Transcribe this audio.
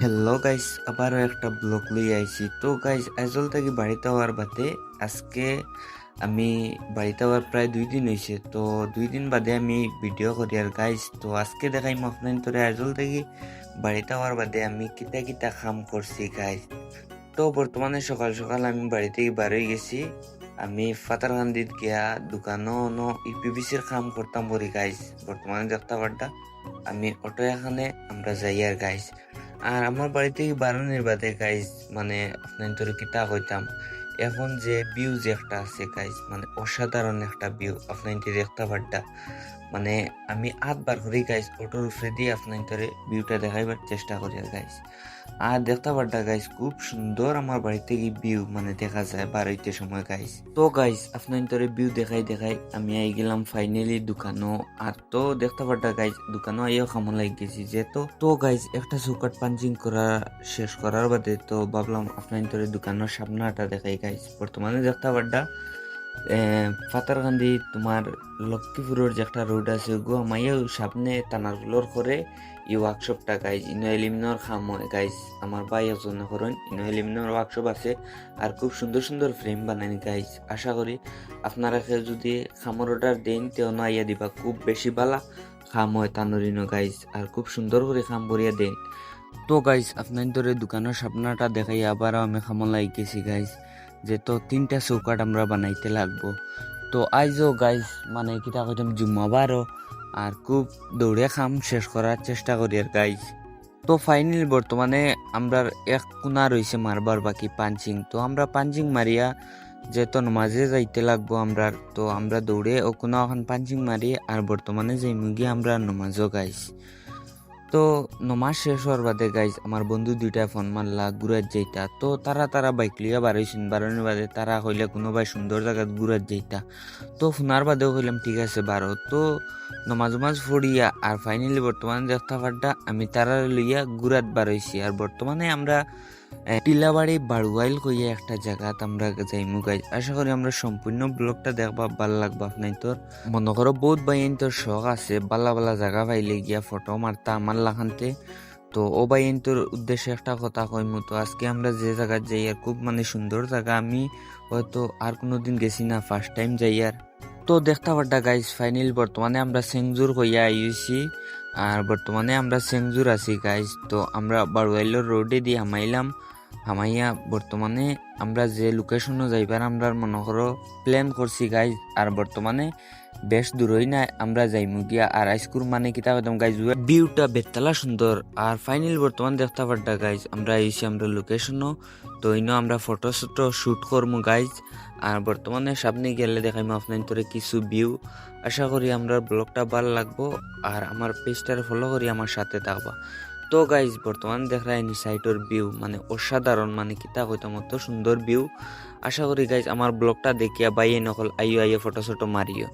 Hello guys, আবারও একটা blog লই আইছি। তো গাইস, আজল থেকে বাড়িতে হওয়ার বাদে আজকে আমি বাড়িতে হওয়ার প্রায় 2 দিন হয়েছে। তো 2 দিন বাদে আমি ভিডিও করি। আর গাইস, তো আজকে দেখাইম আপনার তোরে আজল থেকে বাড়িতে হওয়ার বাদে আমি কিতা কিতা কাম করছি গাইস। তো বর্তমানে সকাল সকাল আমি বাড়ি থেকে বার হয়ে গেছি। আমি ফাতারকান্দিত গিয়া দোকানও ইপিবিসির কাম করতাম বলি গাইস। বর্তমানে দেখতে পারটা আমি অটো এখানে আমরা যাই আর গাইস। আর আমার বাড়ি থেকে বারোনের বাদে গাইস, মানে আপনার তোরে কিতা কইতাম, এখন যে ভিউ যে একটা আছে গাইস, মানে অসাধারণ একটা ভিউ আপনার দেখতে পারটা। মানে আমি 8 বার করি গাইস অটোর উপরে দিয়ে আপনার তোরে ভিউটা দেখাইবার চেষ্টা করি আর গাইস। আর দেখতে পারটা গাইস, খুব সুন্দর আমার বাড়ি থেকে ভিউ মানে দেখা যায় বার হইতে সময় গাইস। তো গাইস, আপনার তোরে ভিউ দেখাই দেখাই আমি আই গেলাম ফাইনালি দোকানও। আর তো দেখতে পারটা গাইস, দোকানও আইও খামো লাগ গেছি যে। তো গাইস, একটা চৌকাট পাঞ্চিং করা শেষ করার বাদে তো ভাবলাম আপনার তোরে দোকানের সামনাটা দেখাই গাইস। বর্তমানে দেখতে পারটা ফাতারকান্দি তোমার লক্ষ্মীপুরের যে একটা রোড আছে গো আমাইও সামনে টানারগুলোর করে ই ওয়ার্কশপটা গাইজ ইনো এলিমিনর খাম হয় গাইজ। আমার ভাই একজন করেন ইনো এলিমিনর ওয়ার্কশপ আছে। আর খুব সুন্দর সুন্দর ফ্রেম বানান গাইজ। আশা করি আপনারা যদি খামর অর্ডার দেন তেও না আইয়া দিবা, খুব বেশি বালা খাম হয় তানোরিনো গাইজ। আর খুব সুন্দর করে খাম করিয়া দেন। তো গাইজ, আপনার ধরে দোকানের সামনাটা দেখাই আবারও আমি খামন লাগি গেছি গাইজ, যে তো 3টা চৌকাট আমরা বানাইতে লাগবো। তো আইজও গাইজ, মানে কিতা কইতাম জুম্মাবারও আর খুব দৌড়ে খাম শেষ করার চেষ্টা করি আর গাইজ। তো ফাইনাল বর্তমানে আমরা এক কোনা রয়েছে মারবার বাকি পাঞ্চিং। তো আমরা পাঞ্চিং মারিয়া যেহেতু নমাজে যাইতে লাগবো আমরা, তো আমরা দৌড়ে ও কোনা ওখান পাঞ্চিং মারি আর বর্তমানে যাই মুগি আমরা নমাজও গাইজ। তো নমাজ শেষ হওয়ার বাদে গাইজ আমার বন্ধু 2টা ফোন মারলা ঘুরার যাইতা। তো তারা বাইক লিয়া বাড়াইছেন, বাড়ানোর বাদে তারা কইলে কোনো ভাই সুন্দর জায়গায় ঘুরার যাইতা। তো ফোনার বাদেও কইলাম ঠিক আছে বারো। তো নমাজ ফড়িয়া আর ফাইনালি বর্তমানে দেখতে পারটা আমি তারা লইয়া ঘুরাত বাড়াইছি। আর বর্তমানে আমরা টিলাবাড়ি বাড়ুয়াইল কইয়া একটা জায়গাত আমরা যাইমু গাইজ। আশা করি আমরা সম্পূর্ণ ব্লগটা দেখবা ভাল লাগবা আপনার তোর। মনে করো বহুত বাইন তোর শখ আছে বালা বালা জায়গা পাইলে গিয়া ফটো মারতা আমার লাখানতে। তো ও বাইন তোর উদ্দেশ্যে একটা কথা কইমু। তো আজকে আমরা যে জায়গায় যাই আর খুব মানে সুন্দর জায়গা, আমি হয়তো আর কোনোদিন গেছি না, ফার্স্ট টাইম যাই আর। তো দেখতে পারটা গাইজ ফাইনাল বর্তমানে আমরা সেংজুর হইয়া আইছি। আর বর্তমানে আমরা সেংজুর আছি গাইজ। তো আমরা বাড়ুয়াইলের রোডে দিয়ে হামাইয়া বর্তমানে আমরা যে লোকেশনও যাইবার আমরা মনে করো প্ল্যান করছি গাইজ। আর বর্তমানে বেশ দূরই না আমরা যাইমু গিয়া। আর আইসকুর মানে কিতা কইতাম গাইজ, ভিউটা বেতলা সুন্দর। আর ফাইনাল বর্তমান দেখতে পারটা গাইজ আমরা আইছি আমরা লোকেশনও। তো ইনো আমরা ফটো শুট করমু গাইজ। আর বর্তমানে সামনে গেলে দেখাইমু আপনার তোরে কিছু ভিউ। আশা করি আমরা ব্লগটা ভালো লাগবো। আর আমার পেজটার ফলো করি আমার সাথে থাকবা। তো গাইজ বর্তমানে দেখাইনি সাইটের ভিউ মানে অসাধারণ, মানে কিতা কইতাম অত সুন্দর ভিউ। আশা করি গাইজ আমার ব্লগটা দেখিয়া বাইয়ে নকল আইও ফটো মারিও।